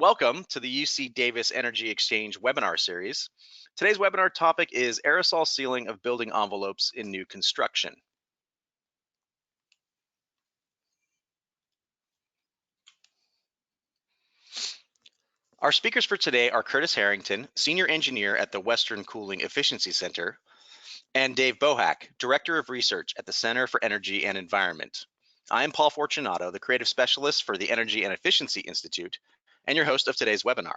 Welcome to the UC Davis Energy Exchange webinar series. Today's webinar topic is aerosol sealing of building envelopes in new construction. Our speakers for today are Curtis Harrington, Senior Engineer at the Western Cooling Efficiency Center, and Dave Bohac, Director of Research at the Center for Energy and Environment. I am Paul Fortunato, the Creative Specialist for the Energy and Efficiency Institute, and your host of today's webinar.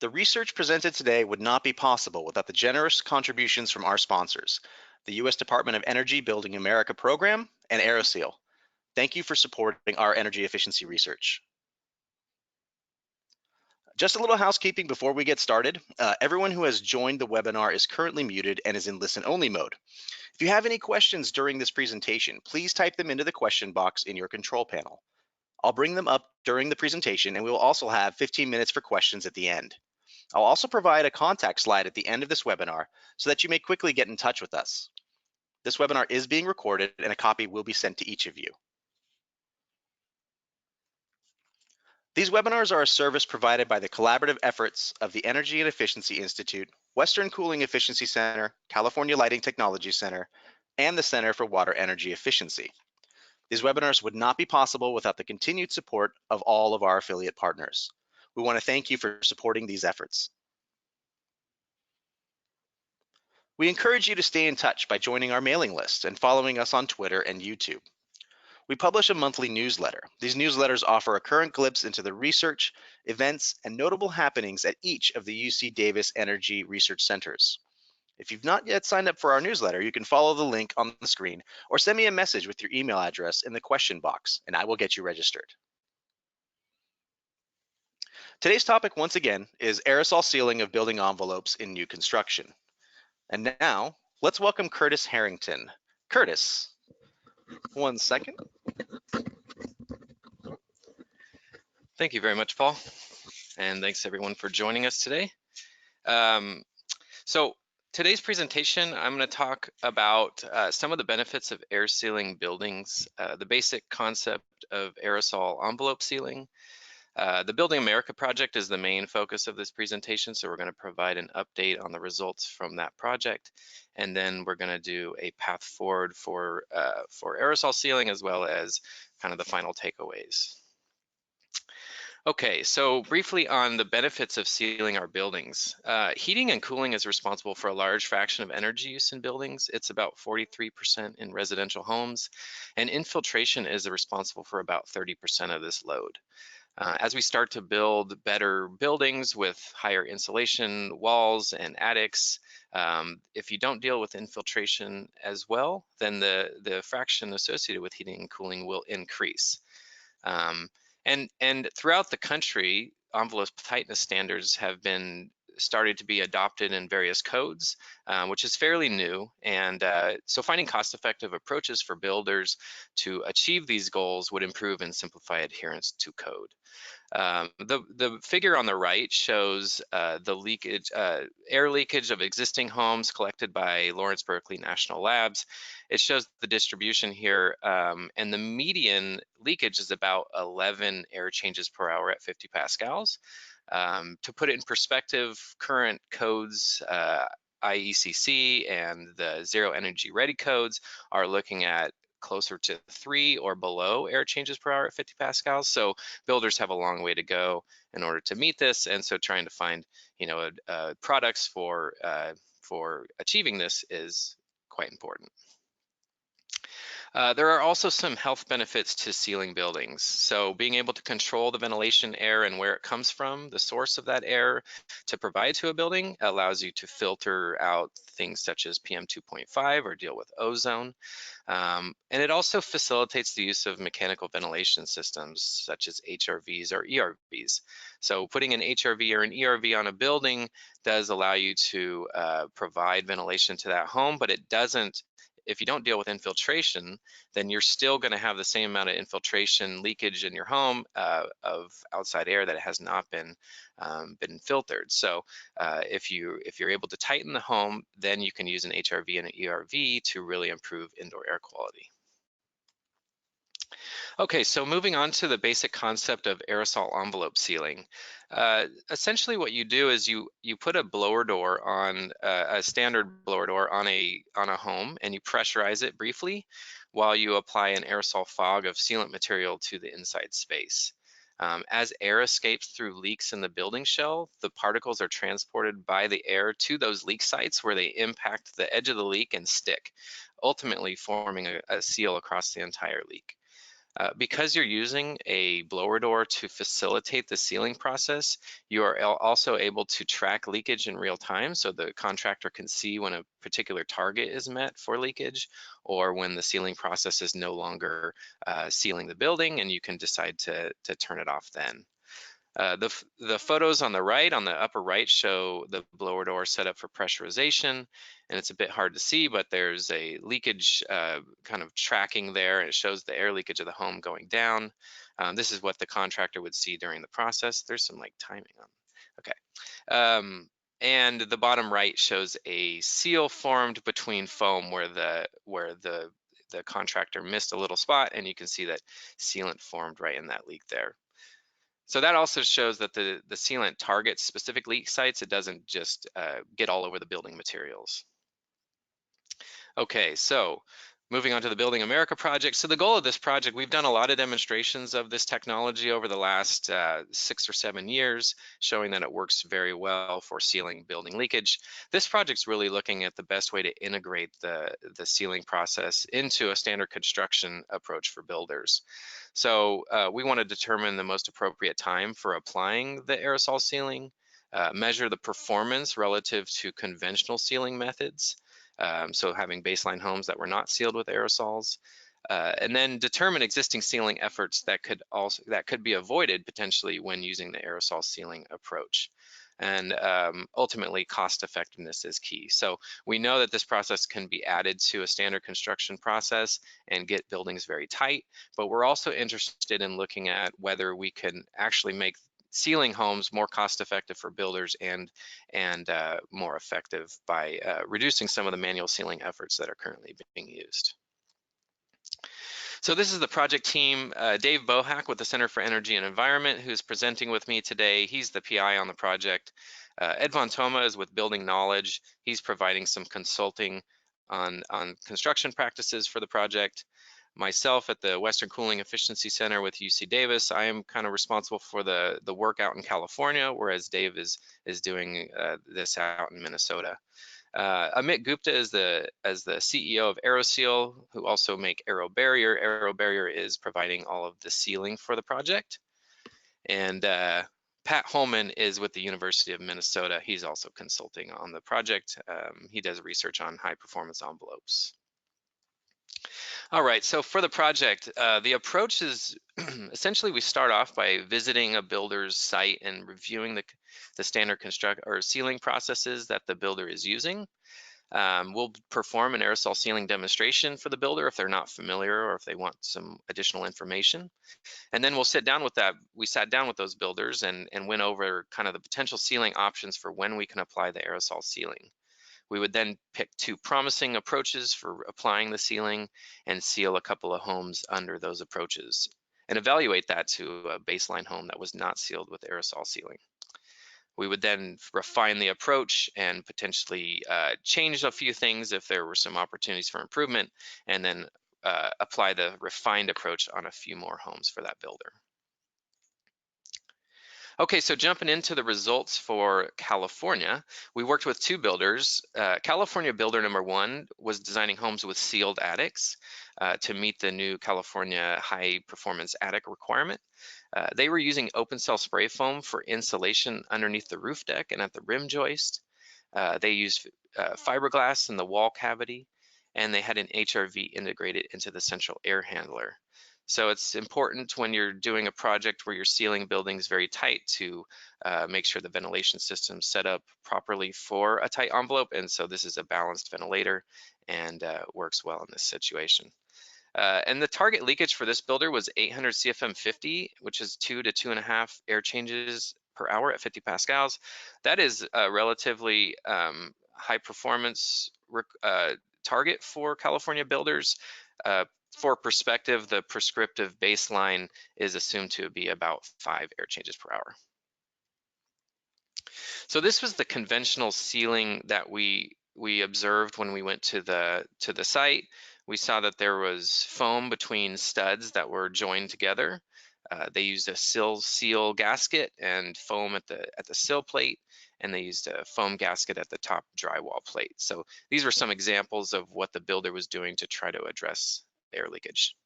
The research presented today would not be possible without the generous contributions from our sponsors, the U.S. Department of Energy Building America program and Aerosol. Thank you for supporting our energy efficiency research. Just a little housekeeping before we get started. Everyone who has joined the webinar is currently muted and is in listen-only mode. If you have any questions during this presentation, please type them into the question box in your control panel. I'll bring them up during the presentation, and we will also have 15 minutes for questions at the end. I'll also provide a contact slide at the end of this webinar so that you may quickly get in touch with us. This webinar is being recorded and a copy will be sent to each of you. These webinars are a service provided by the collaborative efforts of the Energy and Efficiency Institute, Western Cooling Efficiency Center, California Lighting Technology Center, and the Center for Water Energy Efficiency. These webinars would not be possible without the continued support of all of our affiliate partners. We want to thank you for supporting these efforts. We encourage you to stay in touch by joining our mailing list and following us on Twitter and YouTube. We publish a monthly newsletter. These newsletters offer a current glimpse into the research, events, and notable happenings at each of the UC Davis Energy Research Centers. If you've not yet signed up for our newsletter, you can follow the link on the screen or send me a message with your email address in the question box, and I will get you registered. Today's topic, once again, is aerosol sealing of building envelopes in new construction. And now, let's welcome Curtis Harrington. Curtis, one second. Thank you very much, Paul. And thanks everyone for joining us today. So today's presentation, I'm going to talk about some of the benefits of air sealing buildings, the basic concept of aerosol envelope sealing. The Building America project is the main focus of this presentation, so we're going to provide an update on the results from that project, and then we're going to do a path forward for aerosol sealing as well as kind of the final takeaways. Okay, so briefly on the benefits of sealing our buildings. Heating and cooling is responsible for a large fraction of energy use in buildings. It's about 43% in residential homes, and infiltration is responsible for about 30% of this load. As we start to build better buildings with higher insulation walls and attics, if you don't deal with infiltration as well, then the fraction associated with heating and cooling will increase. And throughout the country, envelope tightness standards have been started to be adopted in various codes, which is fairly new. And so finding cost-effective approaches for builders to achieve these goals would improve and simplify adherence to code. The figure on the right shows the leakage, air leakage of existing homes collected by Lawrence Berkeley National Labs. It shows the distribution here, and the median leakage is about 11 air changes per hour at 50 pascals. To put it in perspective, current codes, IECC and the Zero Energy Ready codes are looking at closer to 3 or below air changes per hour at 50 pascals. So builders have a long way to go in order to meet this, and so trying to find, products for achieving this is quite important. There are also some health benefits to sealing buildings. So being able to control the ventilation air and where it comes from, the source of that air to provide to a building, allows you to filter out things such as PM 2.5 or deal with ozone. And it also facilitates the use of mechanical ventilation systems such as HRVs or ERVs. So putting an HRV or an ERV on a building does allow you to provide ventilation to that home, but it doesn't. If you don't deal with infiltration, then you're still going to have the same amount of infiltration leakage in your home of outside air that has not been filtered. So if you're able to tighten the home, then you can use an HRV and an ERV to really improve indoor air quality. Okay, so moving on to the basic concept of aerosol envelope sealing. Essentially, what you do is you put a blower door on a standard blower door on a home, and you pressurize it briefly while you apply an aerosol fog of sealant material to the inside space. As air escapes through leaks in the building shell, the particles are transported by the air to those leak sites where they impact the edge of the leak and stick, ultimately forming a seal across the entire leak. Because you're using a blower door to facilitate the sealing process, you are also able to track leakage in real time, so the contractor can see when a particular target is met for leakage or when the sealing process is no longer sealing the building, and you can decide to turn it off then. The photos on the right, on the upper right, show the blower door set up for pressurization, and it's a bit hard to see, but there's a leakage kind of tracking there, and it shows the air leakage of the home going down. This is what the contractor would see during the process. There's some like timing on. Okay. And the bottom right shows a seal formed between foam where the contractor missed a little spot, and you can see that sealant formed right in that leak there. So that also shows that the sealant targets specific leak sites. It doesn't just get all over the building materials. Okay, so moving on to the Building America project. So the goal of this project, we've done a lot of demonstrations of this technology over the last 6 or 7 years, showing that it works very well for sealing building leakage. This project's really looking at the best way to integrate the sealing process into a standard construction approach for builders. So we want to determine the most appropriate time for applying the aerosol sealing, measure the performance relative to conventional sealing methods, so having baseline homes that were not sealed with aerosols, and then determine existing sealing efforts that could be avoided potentially when using the aerosol sealing approach. And ultimately, cost effectiveness is key. So we know that this process can be added to a standard construction process and get buildings very tight, but we're also interested in looking at whether we can actually make sealing homes more cost effective for builders and more effective by reducing some of the manual sealing efforts that are currently being used. So this is the project team, Dave Bohac with the Center for Energy and Environment, who's presenting with me today. He's the PI on the project. Ed Von Thoma is with Building Knowledge. He's providing some consulting on construction practices for the project. Myself at the Western Cooling Efficiency Center with UC Davis, I am kind of responsible for the work out in California, whereas Dave is doing this out in Minnesota. Amit Gupta is the CEO of Aerosol, who also make Aero Barrier. Aero Barrier is providing all of the sealing for the project. And Pat Holman is with the University of Minnesota. He's also consulting on the project. He does research on high performance envelopes. All right, so for the project, the approach is essentially we start off by visiting a builder's site and reviewing the standard construct or sealing processes that the builder is using. We'll perform an aerosol sealing demonstration for the builder if they're not familiar or if they want some additional information. And then we'll sit down with that. We sat down with those builders and went over kind of the potential sealing options for when we can apply the aerosol sealing. We would then pick 2 promising approaches for applying the sealing and seal a couple of homes under those approaches and evaluate that to a baseline home that was not sealed with aerosol sealing. We would then refine the approach and potentially change a few things if there were some opportunities for improvement, and then apply the refined approach on a few more homes for that builder. Okay, so jumping into the results for California, we worked with 2 builders. California builder number 1 was designing homes with sealed attics to meet the new California high performance attic requirement. They were using open cell spray foam for insulation underneath the roof deck and at the rim joist. They used fiberglass in the wall cavity, and they had an HRV integrated into the central air handler. So it's important when you're doing a project where you're sealing buildings very tight to make sure the ventilation system's set up properly for a tight envelope. And so this is a balanced ventilator and works well in this situation. And the target leakage for this builder was 800 CFM 50, which is 2 to 2.5 air changes per hour at 50 pascals. That is a relatively high performance target for California builders. for perspective, the prescriptive baseline is assumed to be about 5 air changes per hour. So this was the conventional sealing that we observed when we went to the site. We saw that there was foam between studs that were joined together. They used a sill seal gasket and foam at the sill plate, and they used a foam gasket at the top drywall plate. So these were some examples of what the builder was doing to try to address air leakage.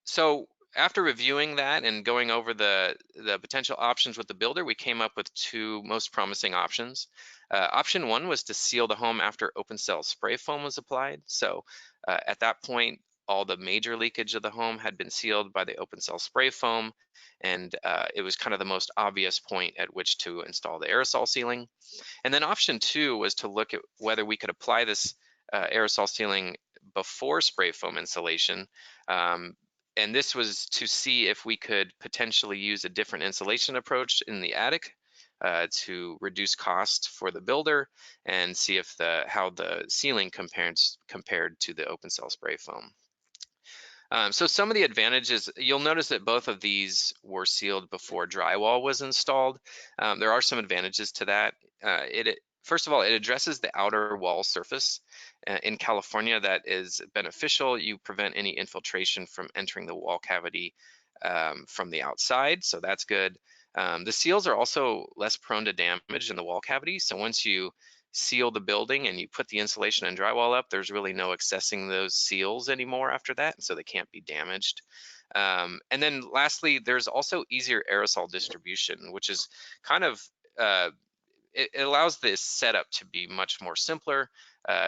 So after reviewing that and going over the potential options with the builder, we came up with two most promising options. Option one was to seal the home after open cell spray foam was applied. So at that point, all the major leakage of the home had been sealed by the open cell spray foam, and it was kind of the most obvious point at which to install the aerosol sealing. And then option two was to look at whether we could apply this aerosol sealing before spray foam insulation. And this was to see if we could potentially use a different insulation approach in the attic to reduce cost for the builder and see if how the sealing compared to the open cell spray foam. So some of the advantages, you'll notice that both of these were sealed before drywall was installed. There are some advantages to that. First of all, it addresses the outer wall surface. In California, that is beneficial. You prevent any infiltration from entering the wall cavity from the outside, so that's good. The seals are also less prone to damage in the wall cavity, so once you seal the building and you put the insulation and drywall up, there's really no accessing those seals anymore after that, so they can't be damaged. And then lastly, there's also easier aerosol distribution, which is kind of, it allows this setup to be much more simpler.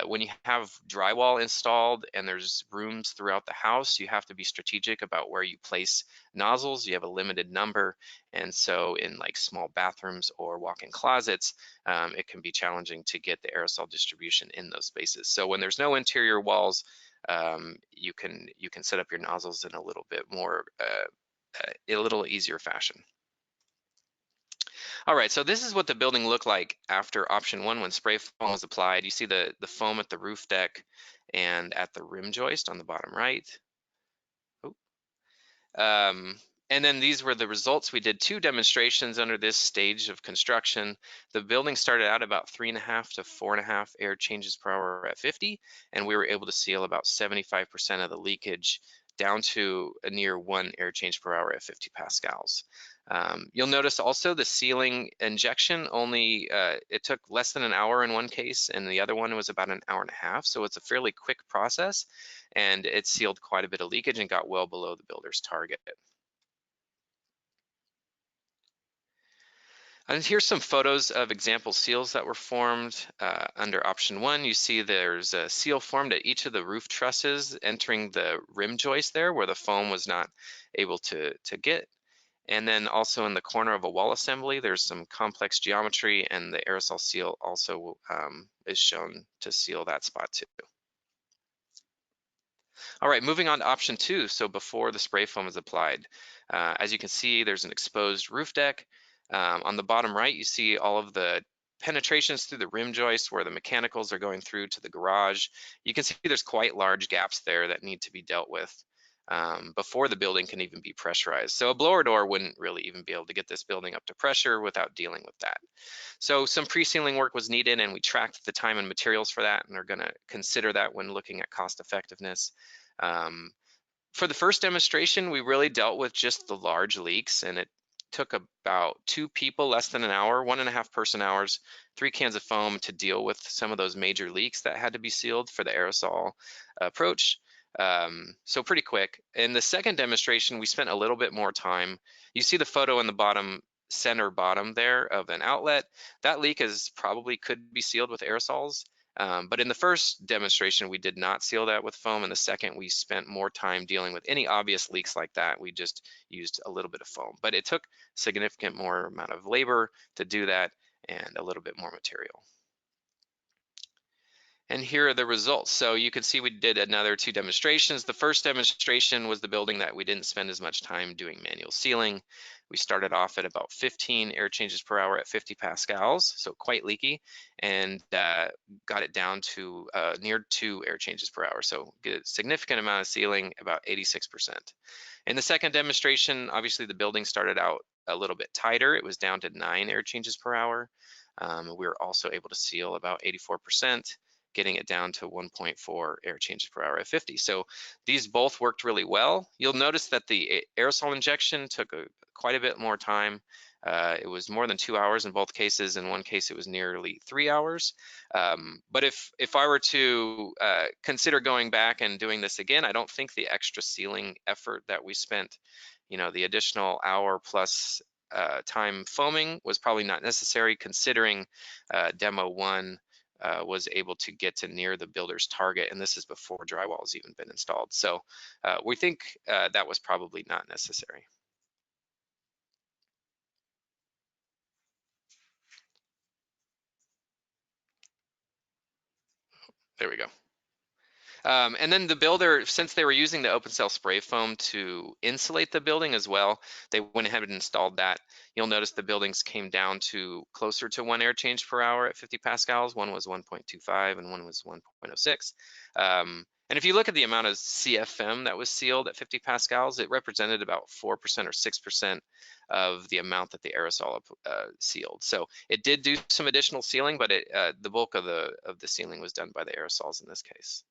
When you have drywall installed and there's rooms throughout the house, you have to be strategic about where you place nozzles. You have a limited number. And so in like small bathrooms or walk-in closets, it can be challenging to get the aerosol distribution in those spaces. So when there's no interior walls, you can set up your nozzles in a little bit more, a little easier fashion. All right, so this is what the building looked like after option one when spray foam was applied. You see the foam at the roof deck and at the rim joist on the bottom right. Oh. And then these were the results. We did 2 demonstrations under this stage of construction. The building started out about 3.5 to 4.5 air changes per hour at 50, and we were able to seal about 75% of the leakage down to a near 1 air change per hour at 50 pascals. You'll notice also the sealing injection only, it took less than an hour in one case, and the other one was about an hour and a half. So it's a fairly quick process, and it sealed quite a bit of leakage and got well below the builder's target. And here's some photos of example seals that were formed. Under option one, you see there's a seal formed at each of the roof trusses entering the rim joist there where the foam was not able to get. And then also in the corner of a wall assembly, there's some complex geometry, and the aerosol seal also is shown to seal that spot too. All right, moving on to option two. So before the spray foam is applied, as you can see, there's an exposed roof deck. On the bottom right, you see all of the penetrations through the rim joist where the mechanicals are going through to the garage. You can see there's quite large gaps there that need to be dealt with before the building can even be pressurized. So a blower door wouldn't really even be able to get this building up to pressure without dealing with that. So some pre-sealing work was needed, and we tracked the time and materials for that, and are going to consider that when looking at cost effectiveness. For the first demonstration, we really dealt with just the large leaks, and it took about 2 people, less than an hour, 1.5 person hours, 3 cans of foam to deal with some of those major leaks that had to be sealed for the aerosol approach. So pretty quick. In the second demonstration, we spent a little bit more time. You see the photo in the bottom center bottom there of an outlet. That leak is probably could be sealed with aerosols. But in the first demonstration, we did not seal that with foam. In the second, we spent more time dealing with any obvious leaks like that. We just used a little bit of foam, but it took significant more amount of labor to do that and a little bit more material. And here are the results. So you can see we did another 2 demonstrations. The first demonstration was the building that we didn't spend as much time doing manual sealing. We started off at about 15 air changes per hour at 50 pascals, so quite leaky, and got it down to near 2 air changes per hour. So get a significant amount of sealing, about 86%. In the second demonstration, obviously the building started out a little bit tighter. It was down to 9 air changes per hour. We were also able to seal about 84%, getting it down to 1.4 air changes per hour at 50. So these both worked really well. You'll notice that the aerosol injection took quite a bit more time. It was more than 2 hours in both cases. In one case, it was nearly 3 hours. But if I were to consider going back and doing this again, I don't think the extra sealing effort that we spent, the additional hour plus time foaming was probably not necessary, considering demo one was able to get to near the builder's target, and this is before drywall has even been installed. So we think that was probably not necessary. There we go. And then the builder, since they were using the open cell spray foam to insulate the building as well, they went ahead and installed that. You'll notice the buildings came down to closer to 1 air change per hour at 50 pascals. One was 1.25 and one was 1.06. And if you look at the amount of CFM that was sealed at 50 pascals, it represented about 4% or 6% of the amount that the aerosol sealed. So it did do some additional sealing, but the bulk of the sealing was done by the aerosols in this case.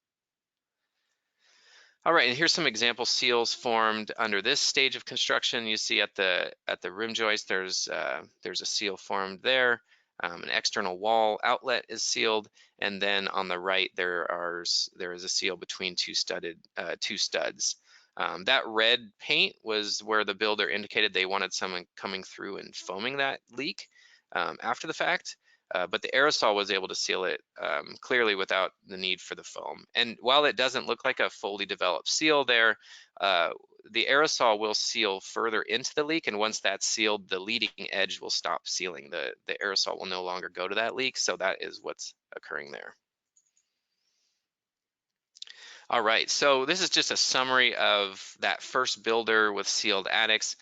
All right, and here's some example seals formed under this stage of construction. You see at the rim joist, there's a seal formed there. An external wall outlet is sealed, and then on the right there is a seal between two studs. That red paint was where the builder indicated they wanted someone coming through and foaming that leak after the fact. But the aerosol was able to seal it clearly without the need for the foam. And while it doesn't look like a fully developed seal there, the aerosol will seal further into the leak, and once that's sealed, the leading edge will stop sealing. The aerosol will no longer go to that leak, so that is what's occurring there. All right, so this is just a summary of that first builder with sealed attics.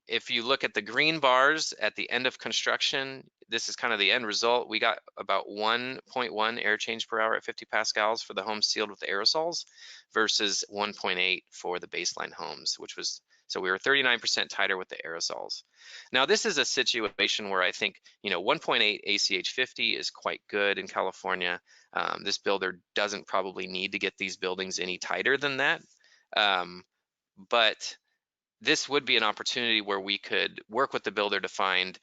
If you look at the green bars at the end of construction, this is kind of the end result. We got about 1.1 air change per hour at 50 pascals for the homes sealed with aerosols versus 1.8 for the baseline homes, so we were 39% tighter with the aerosols. Now, this is a situation where I think, 1.8 ACH 50 is quite good in California. This builder doesn't probably need to get these buildings any tighter than that. But this would be an opportunity where we could work with the builder to find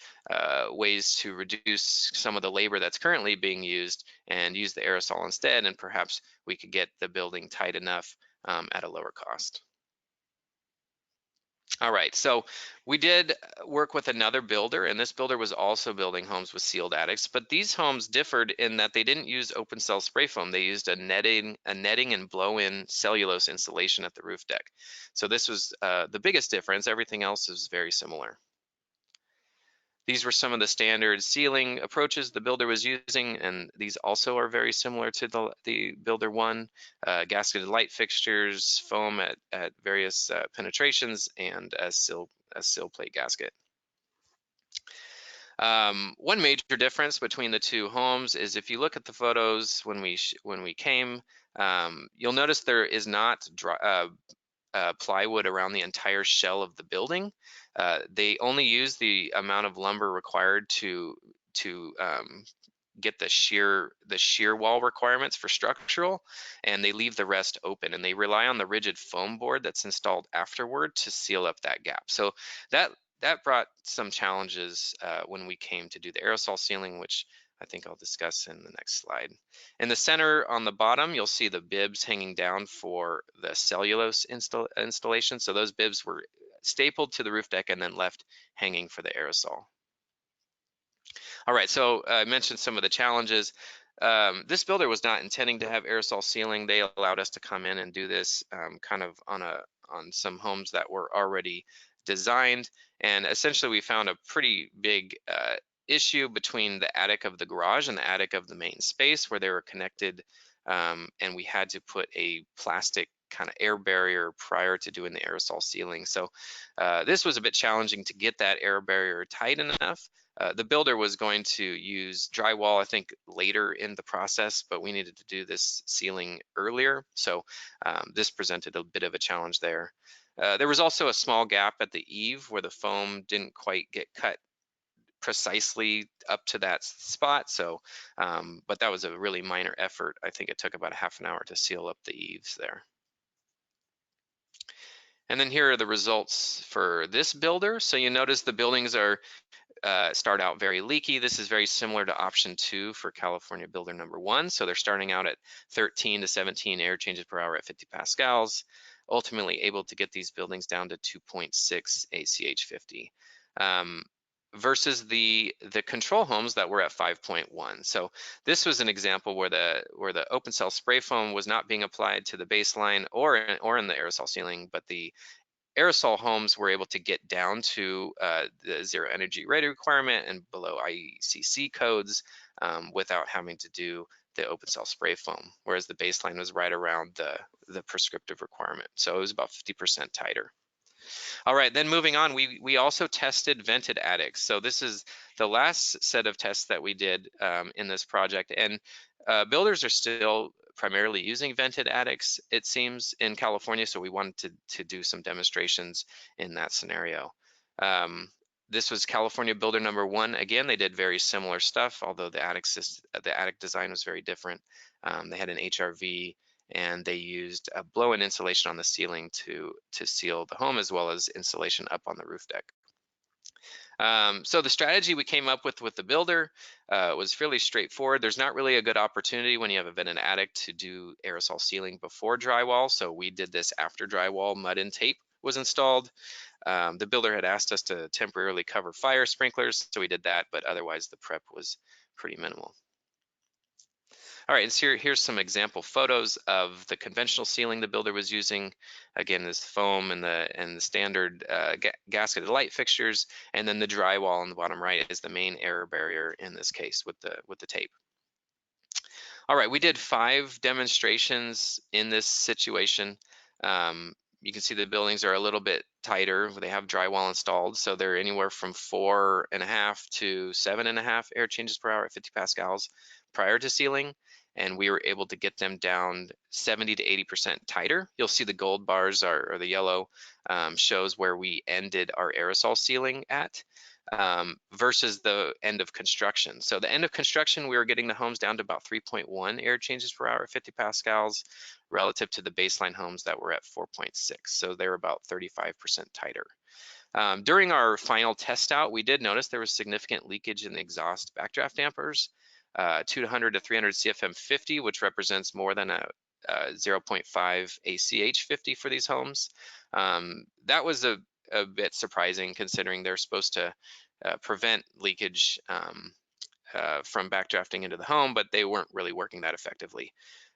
ways to reduce some of the labor that's currently being used and use the aerosol instead, and perhaps we could get the building tight enough at a lower cost. All right, so we did work with another builder, and this builder was also building homes with sealed attics, but these homes differed in that they didn't use open cell spray foam. They used a netting and blow-in cellulose insulation at the roof deck. So this was the biggest difference. Everything else is very similar. These were some of the standard sealing approaches the builder was using, and these also are very similar to the builder one. Gasketed light fixtures, foam at various penetrations, and a sill plate gasket. One major difference between the two homes is if you look at the photos when we came, you'll notice there is not plywood around the entire shell of the building. They only use the amount of lumber required to get the shear wall requirements for structural, and they leave the rest open, and they rely on the rigid foam board that's installed afterward to seal up that gap. So that brought some challenges when we came to do the aerosol sealing, which I think I'll discuss in the next slide. In the center on the bottom, you'll see the bibs hanging down for the cellulose installation. So those bibs were stapled to the roof deck and then left hanging for the aerosol. All right, so I mentioned some of the challenges. This builder was not intending to have aerosol sealing. They allowed us to come in and do this kind of on some homes that were already designed. And essentially we found a pretty big issue between the attic of the garage and the attic of the main space where they were connected, and we had to put a plastic kind of air barrier prior to doing the aerosol sealing. So this was a bit challenging to get that air barrier tight enough. The builder was going to use drywall, I think, later in the process, but we needed to do this sealing earlier. So this presented a bit of a challenge there. There was also a small gap at the eave where the foam didn't quite get cut precisely up to that spot. So, but that was a really minor effort. I think it took about a half an hour to seal up the eaves there. And then here are the results for this builder. So you notice the buildings are start out very leaky. This is very similar to option 2 for California builder number 1. So they're starting out at 13 to 17 air changes per hour at 50 pascals, ultimately able to get these buildings down to 2.6 ACH 50. Versus the control homes that were at 5.1. So this was an example where the open cell spray foam was not being applied to the baseline or in the aerosol sealing, but the aerosol homes were able to get down to the zero energy rating requirement and below IECC codes without having to do the open cell spray foam, whereas the baseline was right around the prescriptive requirement. So it was about 50% tighter. All right, then moving on, we also tested vented attics. So this is the last set of tests that we did in this project, and builders are still primarily using vented attics, it seems, in California, so we wanted to do some demonstrations in that scenario. This was California builder number 1. Again, they did very similar stuff, although the attic design was very different. They had an HRV, and they used a blow-in insulation on the ceiling to seal the home, as well as insulation up on the roof deck. So the strategy we came up with the builder was fairly straightforward. There's not really a good opportunity when you have a vented attic to do aerosol sealing before drywall. So we did this after drywall mud and tape was installed. The builder had asked us to temporarily cover fire sprinklers, so we did that, but otherwise the prep was pretty minimal. All right, so here's some example photos of the conventional sealing the builder was using. Again, this foam and the standard gasketed light fixtures, and then the drywall on the bottom right is the main air barrier in this case with the tape. All right, we did 5 demonstrations in this situation. You can see the buildings are a little bit tighter. They have drywall installed, so they're anywhere from 4.5 to 7.5 air changes per hour at 50 pascals prior to sealing, and we were able to get them down 70 to 80% tighter. You'll see the gold bars or the yellow shows where we ended our aerosol sealing at. Versus the end of construction. So the end of construction, we were getting the homes down to about 3.1 air changes per hour at 50 pascals relative to the baseline homes that were at 4.6. So they were about 35% tighter. During our final test out, we did notice there was significant leakage in the exhaust backdraft dampers, 200 to 300 CFM 50, which represents more than a 0.5 ACH 50 for these homes. That was a bit surprising considering they're supposed to prevent leakage from backdrafting into the home, but they weren't really working that effectively.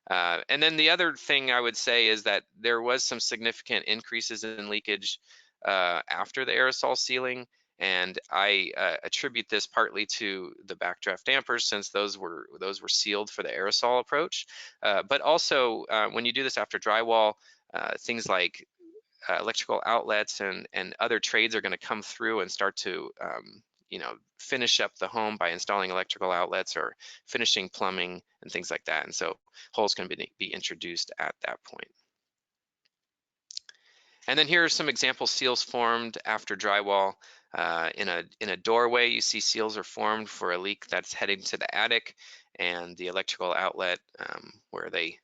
And then the other thing I would say is that there was some significant increases in leakage after the aerosol sealing, and I attribute this partly to the backdraft dampers, since those were sealed for the aerosol approach. But also, when you do this after drywall, things like electrical outlets and other trades are going to come through and start to finish up the home by installing electrical outlets or finishing plumbing and things like that. And so holes can be introduced at that point. And then here are some example seals formed after drywall. In a doorway, you see seals are formed for a leak that's heading to the attic, and the electrical outlet where they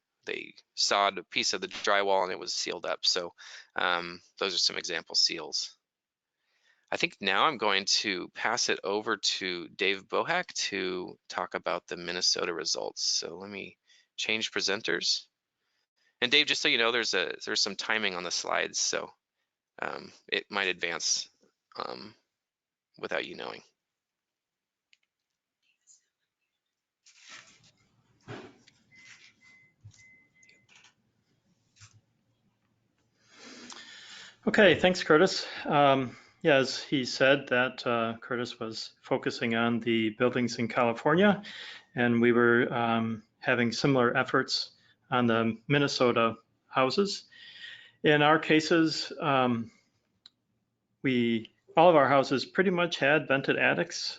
sawed a piece of the drywall and it was sealed up. So those are some example seals. I think now I'm going to pass it over to Dave Bohac to talk about the Minnesota results. So let me change presenters. And Dave, just so you know, there's some timing on the slides, so it might advance without you knowing. Okay, thanks, Curtis. Yeah, as he said, that Curtis was focusing on the buildings in California, and we were having similar efforts on the Minnesota houses. In our cases, all of our houses pretty much had vented attics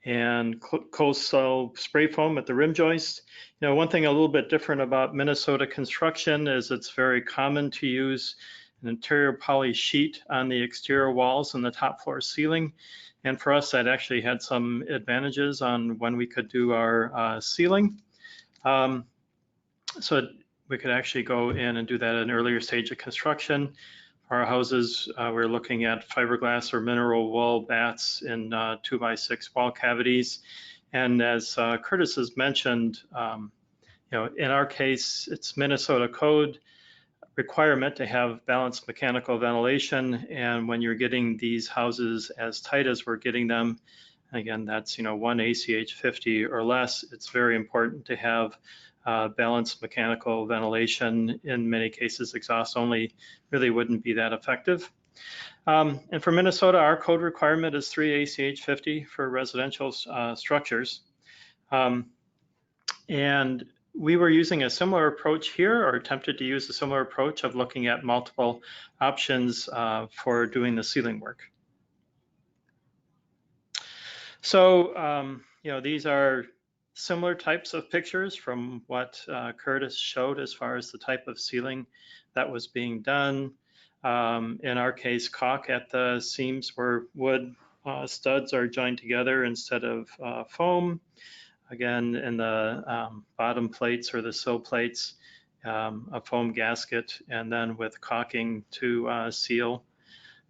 and coastal spray foam at the rim joist. You know, one thing a little bit different about Minnesota construction is it's very common to use an interior poly sheet on the exterior walls and the top floor ceiling. And for us, that actually had some advantages on when we could do our ceiling. So we could actually go in and do that at an earlier stage of construction. For our houses, we're looking at fiberglass or mineral wool bats in 2x6 wall cavities. And as Curtis has mentioned, you know, in our case, it's Minnesota code requirement to have balanced mechanical ventilation. And when you're getting these houses as tight as we're getting them, again, that's, you know, 1 ACH 50 or less, it's very important to have balanced mechanical ventilation. In many cases, exhaust only really wouldn't be that effective. And for Minnesota, our code requirement is 3 ACH 50 for residential structures. And we were using a similar approach here, or attempted to use a similar approach of looking at multiple options for doing the ceiling work. So, you know, these are similar types of pictures from what Curtis showed as far as the type of ceiling that was being done. In our case, caulk at the seams where wood studs are joined together instead of foam. Again, in the bottom plates or the sill plates, a foam gasket, and then with caulking to seal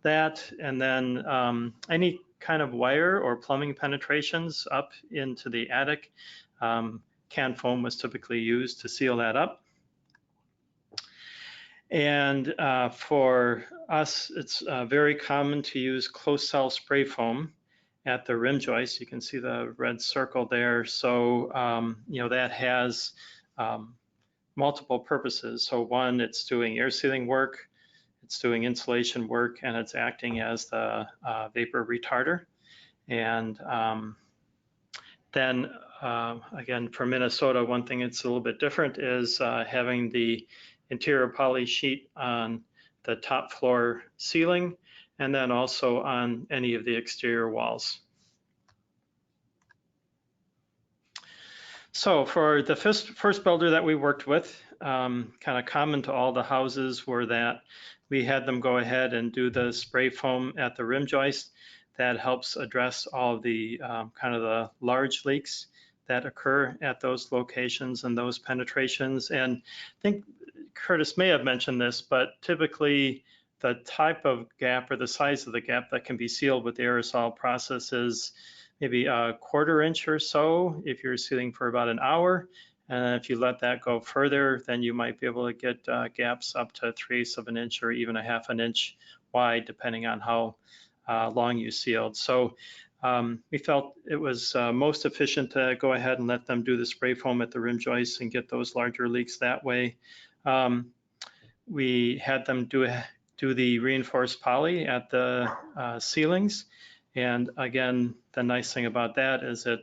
that. And then any kind of wire or plumbing penetrations up into the attic, can foam was typically used to seal that up. And for us, it's very common to use closed cell spray foam at the rim joist. You can see the red circle there. So, you know, that has multiple purposes. So one, it's doing air sealing work, it's doing insulation work, and it's acting as the vapor retarder. And then again, for Minnesota, one thing that's a little bit different is having the interior poly sheet on the top floor ceiling, and then also on any of the exterior walls. So for the first builder that we worked with, kind of common to all the houses were that we had them go ahead and do the spray foam at the rim joist. That helps address all of the kind of the large leaks that occur at those locations and those penetrations. And I think Curtis may have mentioned this, but typically the type of gap or the size of the gap that can be sealed with the aerosol process is maybe a 1/4 inch or so if you're sealing for about an hour. And if you let that go further, then you might be able to get gaps up to 3/8 of an inch or even a 1/2 inch wide, depending on how long you sealed. So we felt it was most efficient to go ahead and let them do the spray foam at the rim joists and get those larger leaks that way. We had them do the reinforced poly at the ceilings. And again, the nice thing about that is it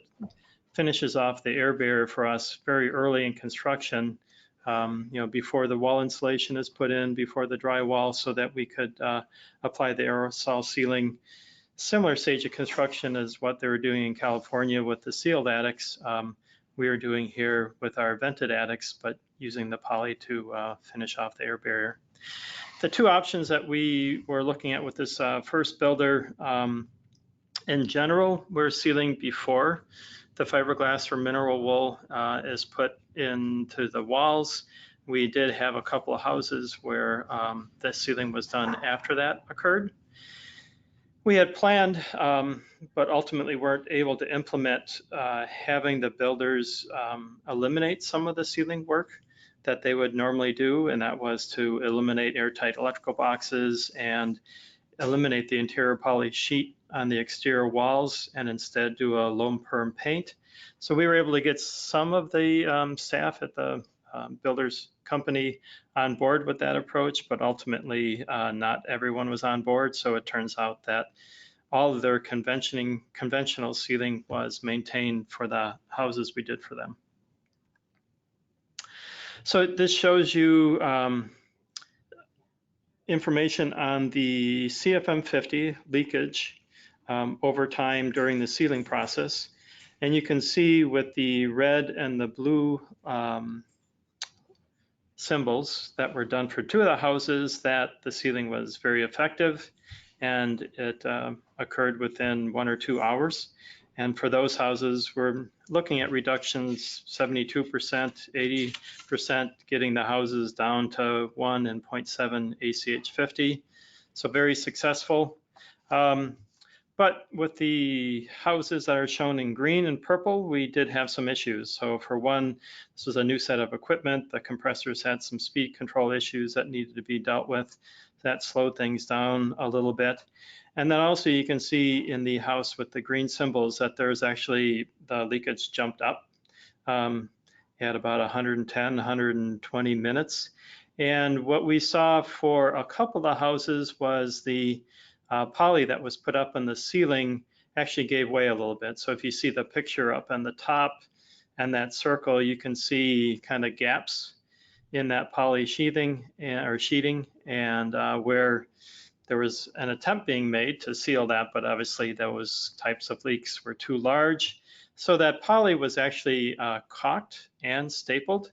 finishes off the air barrier for us very early in construction, you know, before the wall insulation is put in, before the drywall, so that we could apply the aerosol sealing. Similar stage of construction as what they were doing in California with the sealed attics. We are doing here with our vented attics, but using the poly to finish off the air barrier. The two options that we were looking at with this first builder, in general, we're sealing before the fiberglass or mineral wool is put into the walls. We did have a couple of houses where the sealing was done after that occurred. We had planned, but ultimately weren't able to implement having the builders eliminate some of the sealing work that they would normally do, and that was to eliminate airtight electrical boxes and eliminate the interior poly sheet on the exterior walls and instead do a loam perm paint. So we were able to get some of the staff at the builders company on board with that approach, but ultimately not everyone was on board. So it turns out that all of their conventional sealing was maintained for the houses we did for them. So this shows you information on the CFM50 leakage over time during the sealing process. And you can see with the red and the blue symbols that were done for 2 of the houses that the sealing was very effective, and it occurred within 1 or 2 hours. And for those houses, we're looking at reductions 72%, 80%, getting the houses down to 1 and 0.7 ACH50. So very successful. But with the houses that are shown in green and purple, we did have some issues. So for one, this was a new set of equipment. The compressors had some speed control issues that needed to be dealt with. That slowed things down a little bit. And then also you can see in the house with the green symbols that there's actually the leakage jumped up at about 110, 120 minutes. And what we saw for a couple of houses was the poly that was put up on the ceiling actually gave way a little bit. So if you see the picture up on the top and that circle, you can see kind of gaps in that poly sheathing or sheeting, and where there was an attempt being made to seal that, but obviously those types of leaks were too large. So that poly was actually caulked and stapled.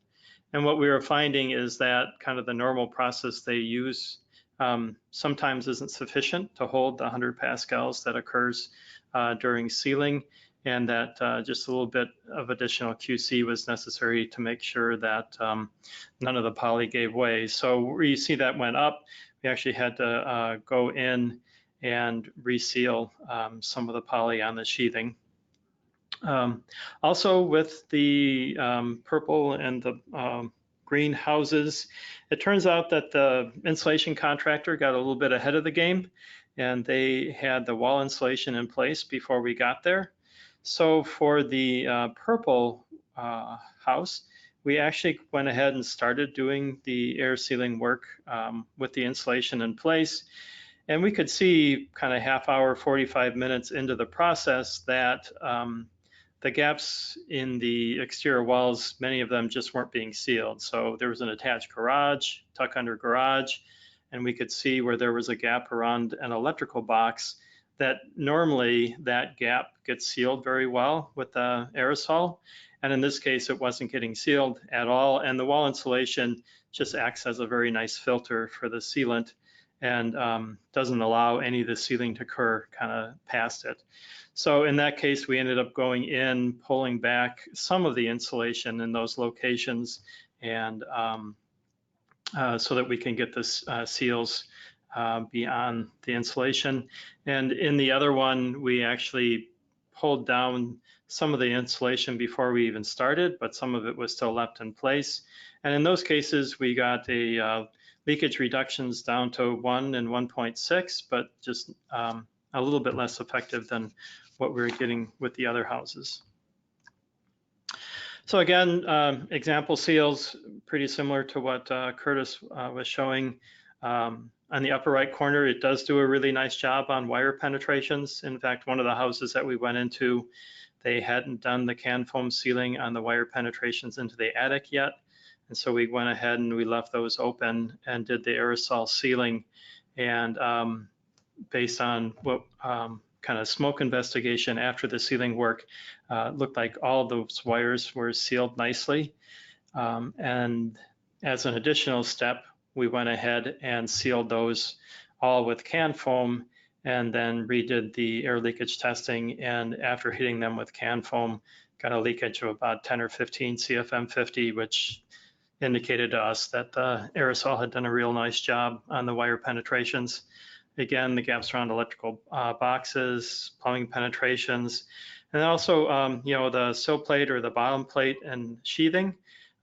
And what we were finding is that kind of the normal process they use sometimes isn't sufficient to hold the 100 pascals that occurs during sealing, and that just a little bit of additional QC was necessary to make sure that none of the poly gave way. So where you see that went up, we actually had to go in and reseal some of the poly on the sheathing. Also with the purple and the green houses, it turns out that the insulation contractor got a little bit ahead of the game, and they had the wall insulation in place before we got there. So for the purple house, we actually went ahead and started doing the air sealing work with the insulation in place. And we could see kind of half hour, 45 minutes into the process that the gaps in the exterior walls, many of them just weren't being sealed. So there was an attached garage, tuck under garage, and we could see where there was a gap around an electrical box that normally that gap gets sealed very well with the aerosol. And in this case, it wasn't getting sealed at all. And the wall insulation just acts as a very nice filter for the sealant and doesn't allow any of the sealing to occur kind of past it. So in that case, we ended up going in, pulling back some of the insulation in those locations, and so that we can get this seals beyond the insulation. And in the other one, we actually pulled down some of the insulation before we even started, but some of it was still left in place. And in those cases, we got a leakage reductions down to 1 and 1.6, but just a little bit less effective than what we were getting with the other houses. So again, example seals, pretty similar to what Curtis was showing. On the upper right corner, it does do a really nice job on wire penetrations. In fact, one of the houses that we went into, they hadn't done the can foam sealing on the wire penetrations into the attic yet. And so we went ahead and we left those open and did the aerosol sealing. And based on what kind of smoke investigation after the sealing work, looked like all of those wires were sealed nicely. And as an additional step, we went ahead and sealed those all with can foam, and then redid the air leakage testing. And after hitting them with can foam, got a leakage of about 10 or 15 CFM50, which indicated to us that the aerosol had done a real nice job on the wire penetrations. Again, the gaps around electrical boxes, plumbing penetrations, and also, you know, the sill plate or the bottom plate and sheathing.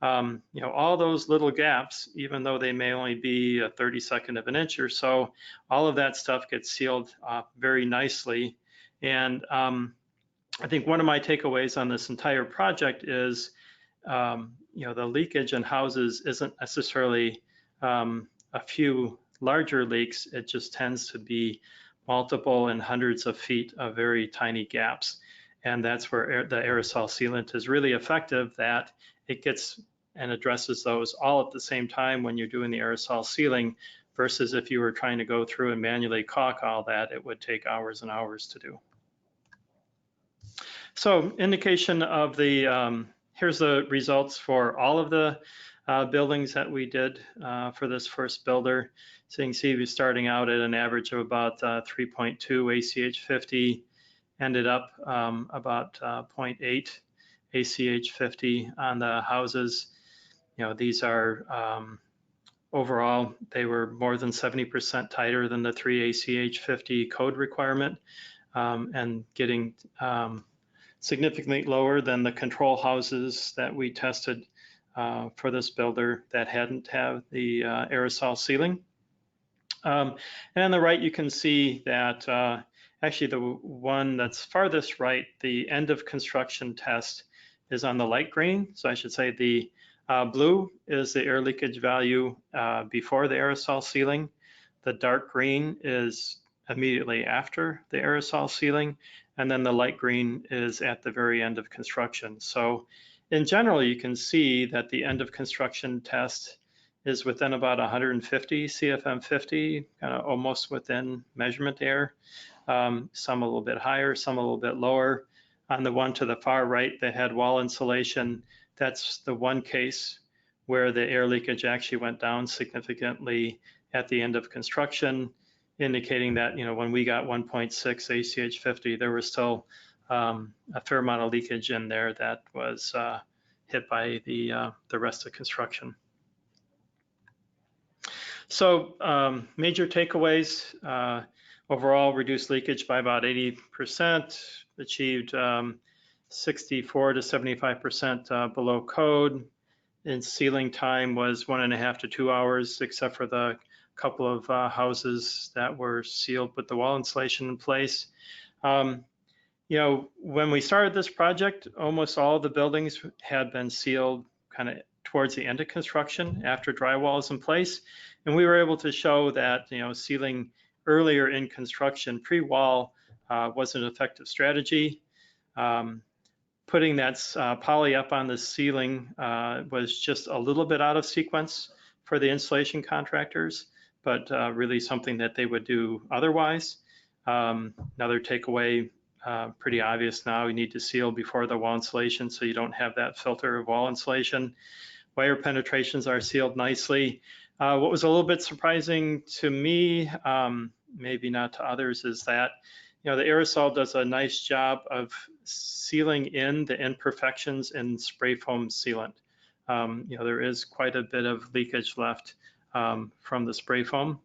You know, all those little gaps, even though they may only be a 32nd of an inch or so, all of that stuff gets sealed very nicely. And I think one of my takeaways on this entire project is the leakage in houses isn't necessarily a few larger leaks. It just tends to be multiple and hundreds of feet of very tiny gaps. And that's where the aerosol sealant is really effective, that it gets and addresses those all at the same time when you're doing the aerosol sealing, versus if you were trying to go through and manually caulk all that, it would take hours and hours to do. So indication of the, here's the results for all of the buildings that we did for this first builder. So you can see we're starting out at an average of about 3.2 ACH50, ended up about 0.8 ACH50 on the houses. These are overall, they were more than 70% tighter than the 3 ACH50 code requirement, and getting significantly lower than the control houses that we tested for this builder that hadn't have the aerosol sealing. And on the right, you can see that actually the one that's farthest right, the end of construction test, is on the light green. So I should say the blue is the air leakage value before the aerosol sealing. The dark green is immediately after the aerosol sealing, and then the light green is at the very end of construction. So in general, you can see that the end of construction test is within about 150 CFM50, kind of almost within measurement error. Some a little bit higher, some a little bit lower. On the one to the far right, the head wall insulation, that's the one case where the air leakage actually went down significantly at the end of construction, indicating that when we got 1.6 ACH50, there was still a fair amount of leakage in there that was hit by the rest of construction. So major takeaways, overall reduced leakage by about 80%, achieved 64 to 75% below code, and sealing time was 1.5 to 2 hours, except for the couple of houses that were sealed with the wall insulation in place. When we started this project, almost all the buildings had been sealed kind of towards the end of construction after drywall is in place. And we were able to show that, sealing earlier in construction, pre-wall, was an effective strategy. Putting that poly up on the ceiling was just a little bit out of sequence for the installation contractors, but really something that they would do otherwise. Another takeaway, pretty obvious now, you need to seal before the wall insulation so you don't have that filter of wall insulation. Wire penetrations are sealed nicely. What was a little bit surprising to me, maybe not to others, is that the aerosol does a nice job of sealing in the imperfections in spray foam sealant. There is quite a bit of leakage left from the spray foam.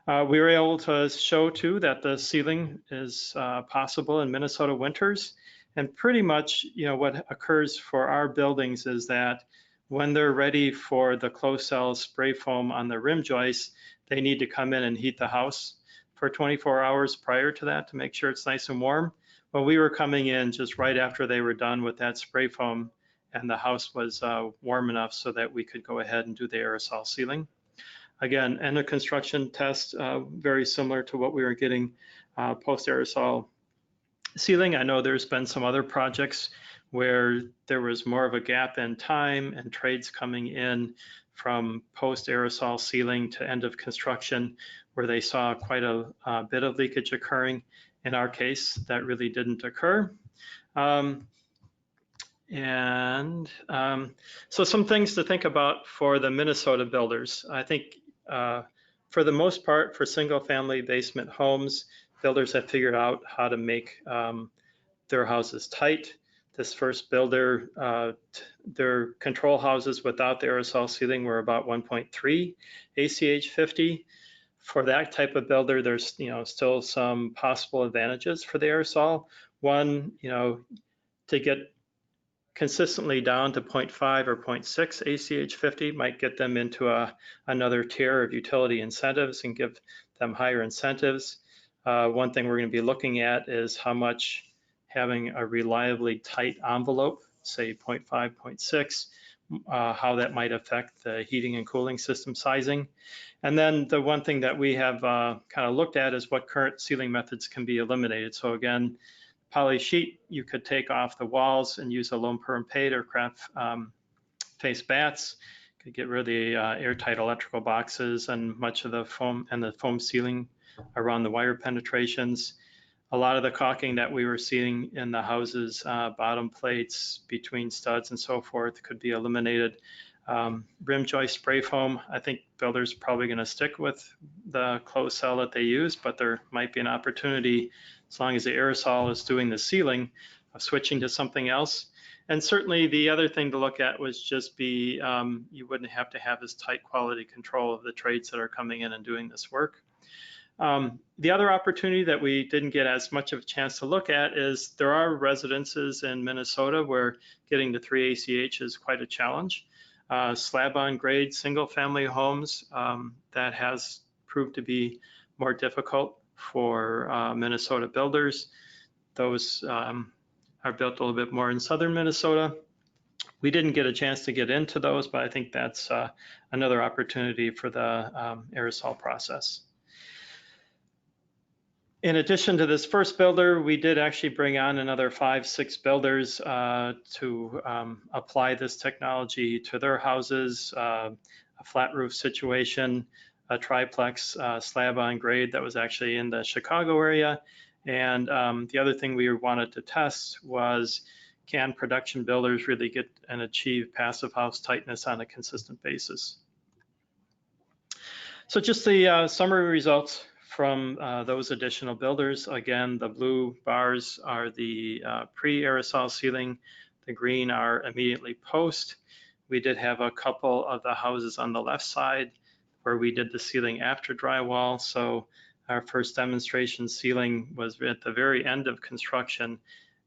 We were able to show too that the sealing is possible in Minnesota winters, and pretty much what occurs for our buildings is that when they're ready for the closed cell spray foam on the rim joists, they need to come in and heat the house for 24 hours prior to that to make sure it's nice and warm. Well, we were coming in just right after they were done with that spray foam, and the house was warm enough so that we could go ahead and do the aerosol sealing. Again, end of construction test, very similar to what we were getting post aerosol sealing. I know there's been some other projects where there was more of a gap in time and trades coming in from post aerosol sealing to end of construction, where they saw quite a bit of leakage occurring. In our case, that really didn't occur. So some things to think about for the Minnesota builders. I think for the most part, for single family basement homes, builders have figured out how to make their houses tight. This first builder, their control houses without the aerosol sealing were about 1.3 ACH50. For that type of builder, there's still some possible advantages for the aerosol. One, to get consistently down to 0.5 or 0.6 ACH50 might get them into another tier of utility incentives and give them higher incentives. One thing we're going to be looking at is how much having a reliably tight envelope, say 0.5, 0.6, how that might affect the heating and cooling system sizing. And then the one thing that we have kind of looked at is what current sealing methods can be eliminated. So again, poly sheet, you could take off the walls and use aluminum perm paint or craft face bats. Could get rid of the airtight electrical boxes and much of the foam and the foam sealing around the wire penetrations. A lot of the caulking that we were seeing in the houses, bottom plates, between studs and so forth, could be eliminated. Rim joist spray foam, I think builders are probably going to stick with the closed cell that they use, but there might be an opportunity, as long as the aerosol is doing the sealing, of switching to something else. And certainly the other thing to look at was just be, you wouldn't have to have as tight quality control of the trades that are coming in and doing this work. The other opportunity that we didn't get as much of a chance to look at is there are residences in Minnesota where getting the 3 ACH is quite a challenge. Slab on grade single family homes, that has proved to be more difficult for Minnesota builders. Those are built a little bit more in southern Minnesota. We didn't get a chance to get into those, but I think that's another opportunity for the aerosol process. In addition to this first builder, we did actually bring on another 5-6 builders to apply this technology to their houses, a flat roof situation, a triplex slab on grade that was actually in the Chicago area. And the other thing we wanted to test was, can production builders really get and achieve passive house tightness on a consistent basis? So just the summary results from those additional builders. Again, the blue bars are the pre-aerosol sealing. The green are immediately post. We did have a couple of the houses on the left side where we did the sealing after drywall. So our first demonstration sealing was at the very end of construction,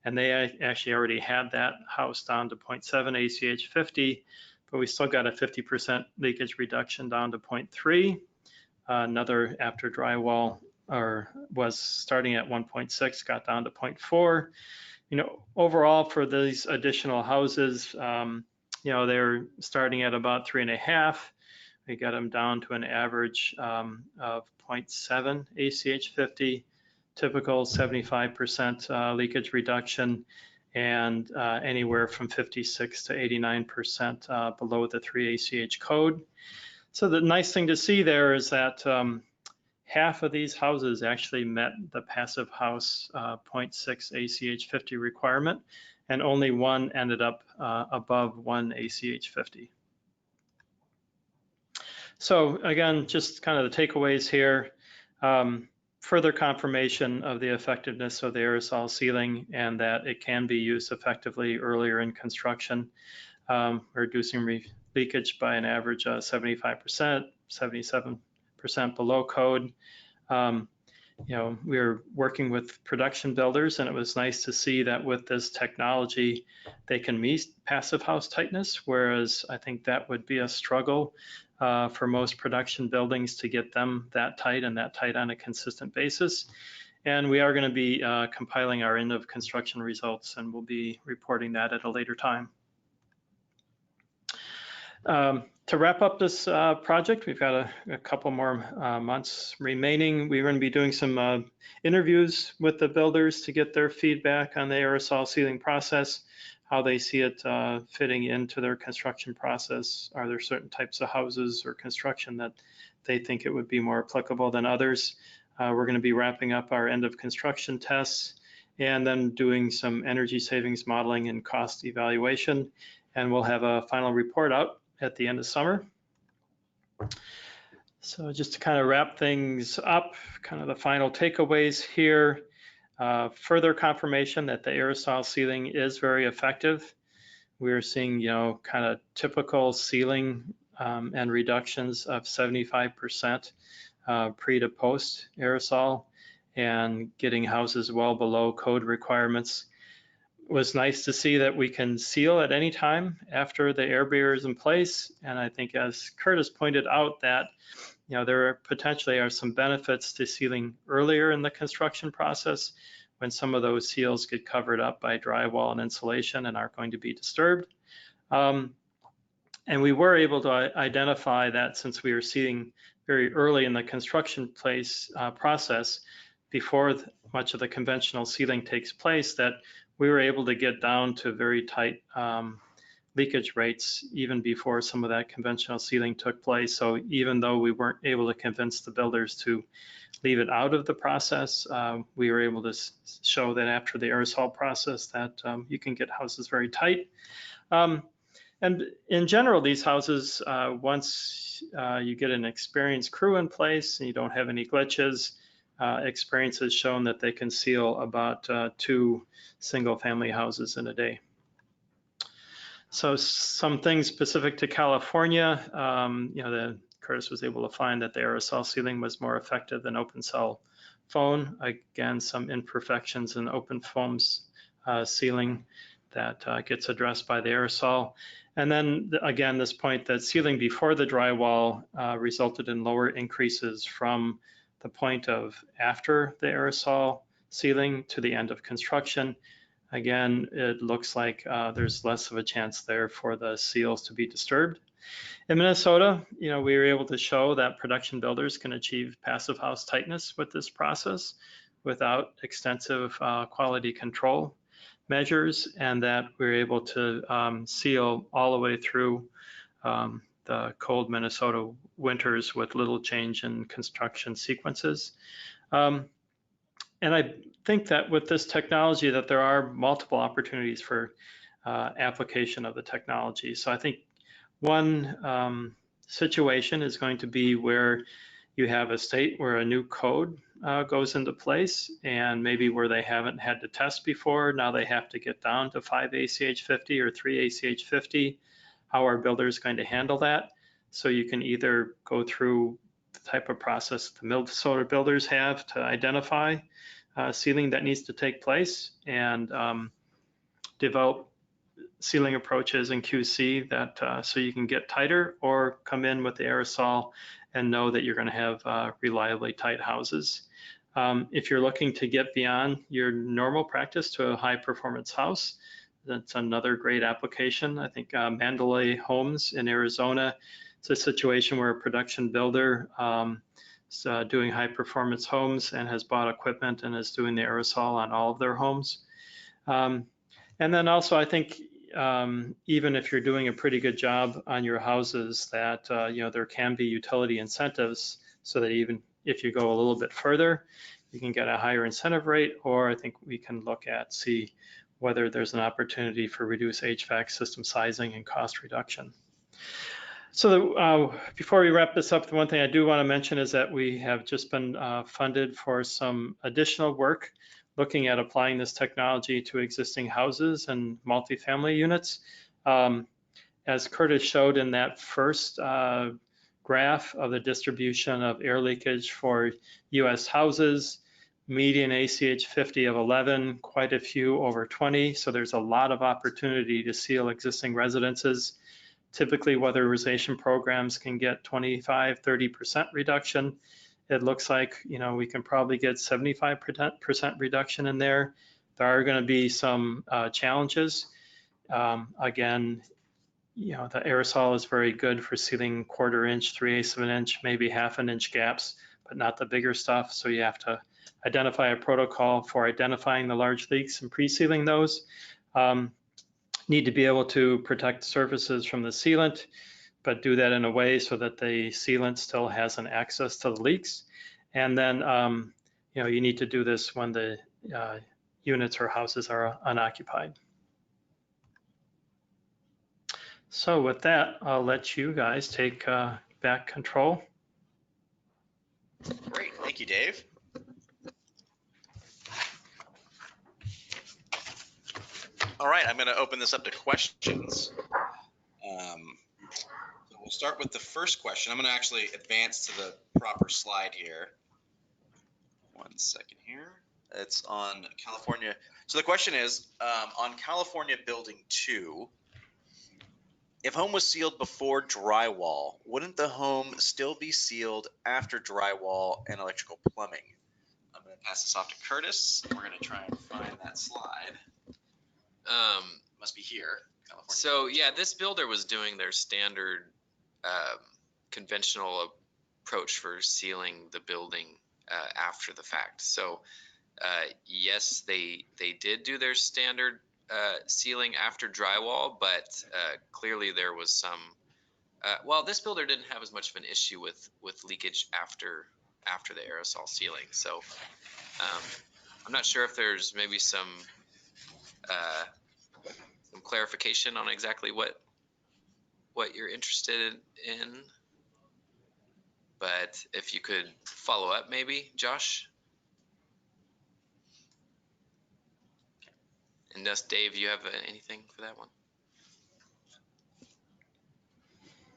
and they actually already had that house down to 0.7 ACH 50, but we still got a 50% leakage reduction down to 0.3. Another after drywall was starting at 1.6, got down to 0.4. You know, overall for these additional houses, you know, they're starting at about 3.5. We got them down to an average of 0.7 ACH 50, typical 75% leakage reduction, and anywhere from 56 to 89% below the 3 ACH code. So the nice thing to see there is that half of these houses actually met the passive house 0.6 ACH 50 requirement, and only one ended up above 1 ACH 50. So again, just kind of the takeaways here. Further confirmation of the effectiveness of the aerosol sealing and that it can be used effectively earlier in construction, reducing leakage by an average of 75%, 77% below code. You know, we were working with production builders, and it was nice to see that with this technology, they can meet passive house tightness, whereas I think that would be a struggle for most production buildings to get them that tight and that tight on a consistent basis. And we are going to be compiling our end of construction results, and we'll be reporting that at a later time. To wrap up this project, we've got a couple more months remaining. We're going to be doing some interviews with the builders to get their feedback on the aerosol sealing process, how they see it fitting into their construction process. Are there certain types of houses or construction that they think it would be more applicable than others? We're going to be wrapping up our end of construction tests and then doing some energy savings modeling and cost evaluation. And we'll have a final report out at the end of summer. So just to kind of wrap things up, kind of the final takeaways here, further confirmation that the aerosol sealing is very effective. We're seeing, you know, kind of typical sealing and reductions of 75% pre to post aerosol, and getting houses well below code requirements. It was nice to see that we can seal at any time after the air barrier is in place. And I think, as Curtis pointed out, that, you know, there potentially are some benefits to sealing earlier in the construction process when some of those seals get covered up by drywall and insulation and aren't going to be disturbed. And we were able to identify that since we were seeing very early in the construction process, before much of the conventional sealing takes place, that we were able to get down to very tight leakage rates even before some of that conventional sealing took place. So even though we weren't able to convince the builders to leave it out of the process, we were able to show that after the aerosol process that you can get houses very tight. And in general, these houses, once you get an experienced crew in place and you don't have any glitches, experience has shown that they can seal about 2 single-family houses in a day. So some things specific to California, Curtis was able to find that the aerosol sealing was more effective than open cell foam. Again, some imperfections in open foams sealing that gets addressed by the aerosol. And then again, this point that sealing before the drywall resulted in lower increases from the point of after the aerosol sealing to the end of construction. Again, it looks like there's less of a chance there for the seals to be disturbed. In Minnesota, we were able to show that production builders can achieve passive house tightness with this process without extensive quality control measures, and that we're able to seal all the way through the cold Minnesota winters with little change in construction sequences. And I think that with this technology that there are multiple opportunities for application of the technology. So I think one situation is going to be where you have a state where a new code goes into place, and maybe where they haven't had to test before, now they have to get down to 5 ACH 50 or 3 ACH 50. How are builders going to handle that? So you can either go through the type of process the Minnesota builders have to identify sealing that needs to take place, and develop sealing approaches in QC that so you can get tighter, or come in with the aerosol and know that you're going to have reliably tight houses. If you're looking to get beyond your normal practice to a high performance house, that's another great application. I think Mandalay Homes in Arizona, it's a situation where a production builder is doing high performance homes and has bought equipment and is doing the aerosol on all of their homes. And then also, I think even if you're doing a pretty good job on your houses, that there can be utility incentives, so that even if you go a little bit further, you can get a higher incentive rate. Or I think we can look at see whether there's an opportunity for reduced HVAC system sizing and cost reduction. So before we wrap this up, the one thing I do want to mention is that we have just been funded for some additional work looking at applying this technology to existing houses and multifamily units. As Curtis showed in that first graph of the distribution of air leakage for US houses, median ACH 50 of 11, quite a few over 20. So there's a lot of opportunity to seal existing residences. Typically, weatherization programs can get 25, 30% reduction. It looks like we can probably get 75% reduction in there. There are going to be some challenges. Again, the aerosol is very good for sealing 1/4 inch, 3/8 of an inch, maybe 1/2 inch gaps, but not the bigger stuff. So you have to identify a protocol for identifying the large leaks and pre-sealing those. Need to be able to protect surfaces from the sealant, but do that in a way so that the sealant still has an access to the leaks. And then, you need to do this when the units or houses are unoccupied. So with that, I'll let you guys take back control. Great, thank you, Dave. All right, I'm going to open this up to questions. So we'll start with the first question. I'm going to actually advance to the proper slide here. 1 second here. It's on California. So the question is, on California Building 2, if home was sealed before drywall, wouldn't the home still be sealed after drywall and electrical plumbing? I'm going to pass this off to Curtis. We're going to try and find that slide. Must be here. California? So yeah, this builder was doing their standard conventional approach for sealing the building after the fact. So yes, they did do their standard sealing after drywall, but clearly there was some. Well, this builder didn't have as much of an issue with leakage after the aerosol sealing. So I'm not sure if there's maybe some clarification on exactly what you're interested in, but if you could follow up, maybe Josh. And thus, Dave, you have anything for that one?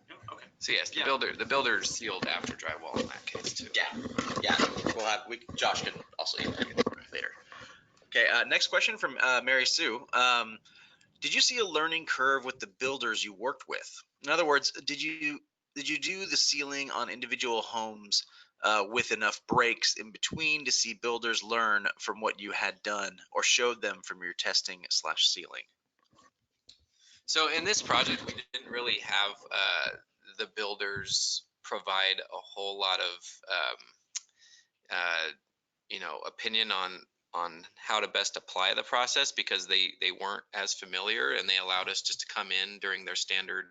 No? Okay. So yes, the builder sealed after drywall in that case too. Yeah. Josh can also email you later. Okay. Next question from Mary Sue. Did you see a learning curve with the builders you worked with? In other words, did you do the sealing on individual homes with enough breaks in between to see builders learn from what you had done or showed them from your testing/sealing? So in this project, we didn't really have the builders provide a whole lot of opinion on how to best apply the process, because they weren't as familiar, and they allowed us just to come in during their standard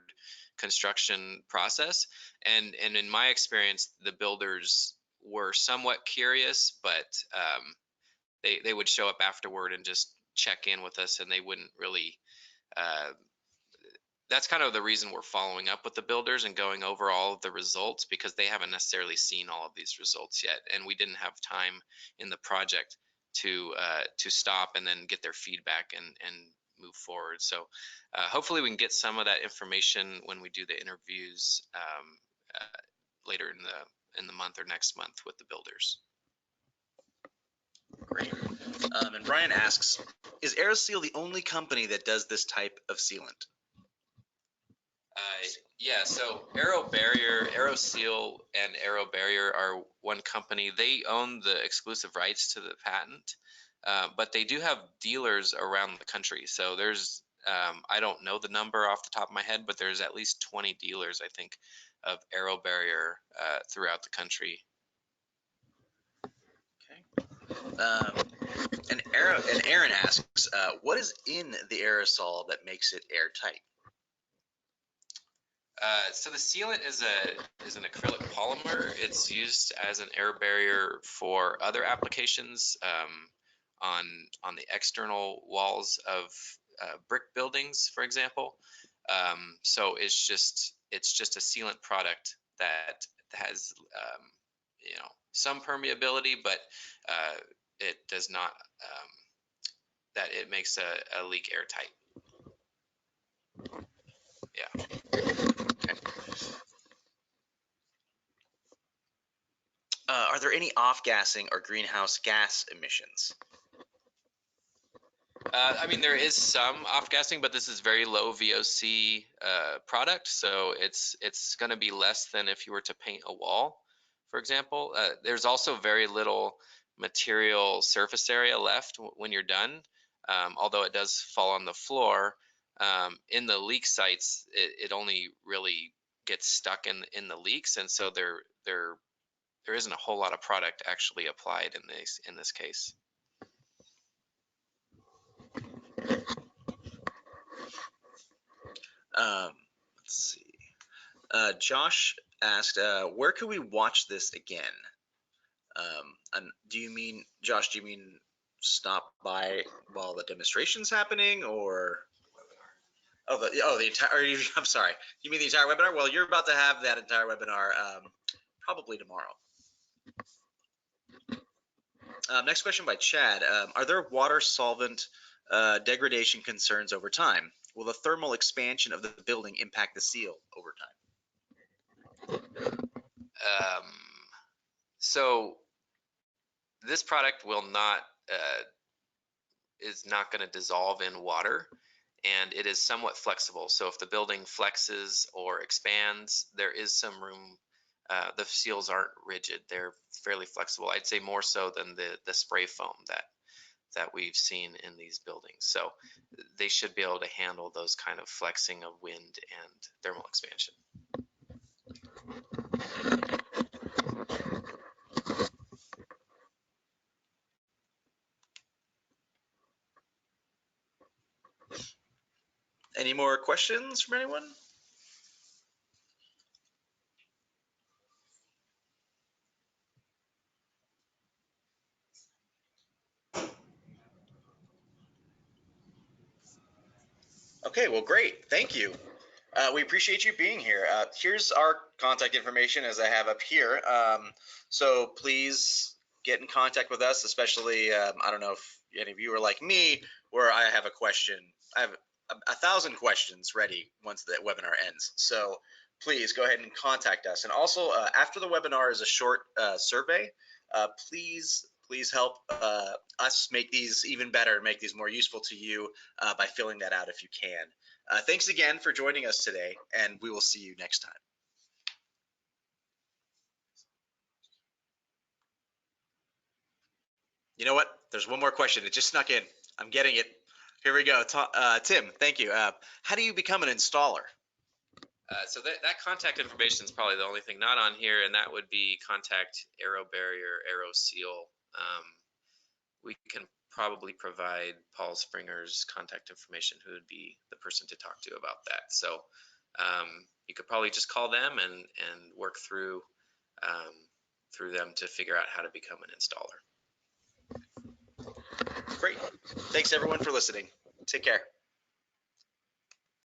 construction process. And in my experience, the builders were somewhat curious, but they would show up afterward and just check in with us, and they wouldn't really that's kind of the reason we're following up with the builders and going over all of the results, because they haven't necessarily seen all of these results yet, and we didn't have time in the project to stop and then get their feedback and move forward. So hopefully we can get some of that information when we do the interviews later in the month or next month with the builders. Great. And Brian asks, is Aerosol the only company that does this type of sealant? Yeah, so Aerosol and Aero Barrier are one company. They own the exclusive rights to the patent, but they do have dealers around the country. So there's, I don't know the number off the top of my head, but there's at least 20 dealers, I think, of Aero Barrier throughout the country. Okay. And Aaron asks, what is in the aerosol that makes it airtight? So the sealant is an acrylic polymer. It's used as an air barrier for other applications on the external walls of brick buildings, for example. So it's just a sealant product that has some permeability, but it does not that it makes a leak airtight. Yeah. Are there any off-gassing or greenhouse gas emissions? I mean, there is some off-gassing, but this is very low VOC product, so it's going to be less than if you were to paint a wall, for example. There's also very little material surface area left when you're done, although it does fall on the floor. In the leak sites, it only really gets stuck in the leaks, and so there isn't a whole lot of product actually applied in this case. Let's see. Josh asked, where can we watch this again? And Josh, do you mean stop by while the demonstration's happening, or? The entire, I'm sorry. You mean the entire webinar? Well, you're about to have that entire webinar probably tomorrow. Next question by Chad. Are there water solvent degradation concerns over time? Will the thermal expansion of the building impact the seal over time? So this product is not going to dissolve in water, and it is somewhat flexible. So if the building flexes or expands, there is some room. The seals aren't rigid; they're fairly flexible. I'd say more so than the spray foam that we've seen in these buildings. So they should be able to handle those kind of flexing of wind and thermal expansion. Any more questions from anyone? Okay, well, great. Thank you. We appreciate you being here. Here's our contact information as I have up here. So please get in contact with us, especially, I don't know if any of you are like me, where I have a question. I have 1,000 questions ready once the webinar ends. So please go ahead and contact us. And also, after the webinar is a short survey. Please help us make these even better, make these more useful to you by filling that out if you can. Thanks again for joining us today, and we will see you next time. You know what? There's one more question. It just snuck in. I'm getting it. Here we go. Tim, thank you. How do you become an installer? So that contact information is probably the only thing not on here, and that would be contact Aero Barrier, Aerosol. We can probably provide Paul Springer's contact information, who would be the person to talk to about that. So you could probably just call them and work through them to figure out how to become an installer. Great. Thanks everyone for listening. Take care.